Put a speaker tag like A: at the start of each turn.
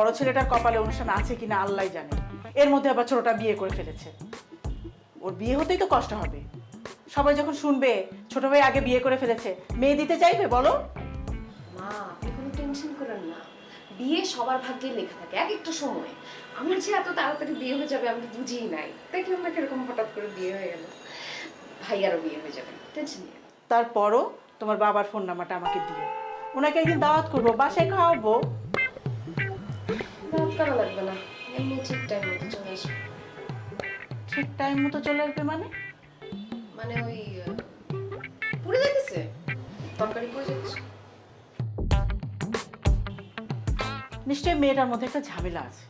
A: বড় ছেলেটার কপালে অনুষ্ঠান আছে কিনা আল্লাহ জানে, এর মধ্যে আবার ছোটটা বিয়ে করে ফেলেছে। ওর বিয়ে হতেই তো কষ্ট হবে। সবাই যখন শুনবে ছোট ভাই আগে বিয়ে করে ফেলেছে, মেয়ে দিতে চাইবে বলো?
B: মা, আপনি কোনো টেনশন করেন না। বিয়ে সবার ভাগ্যে লেখা থাকে এক একটা সময়। আমার যে এত তাড়াতাড়ি বিয়ে হয়ে যাবে আমি বুঝিই নাই। দেখলাম না কিরকম হঠাৎ করে বিয়ে হয়ে গেল। ভাইয়ারও বিয়ে হয়ে যাবে, টেনশন নিয়ে।
A: তারপরও তোমার বাবার ফোন নাম্বারটা আমাকে দিও, ওনাকে একদিন দাওয়াত করবো, বাসায় খাওয়াবো।
B: দাওয়াত করা লাগবে না, এমনি ঠিক টাইম মতো চলে আসবে।
A: ঠিক টাইম মতো চলে আসবে মানে?
B: মানে ওই পুড়ে যাইতেছে, তরকারি পুড়ে যাচ্ছে।
A: নিশ্চয়ই মেয়েটার মধ্যে একটা ঝামেলা আছে।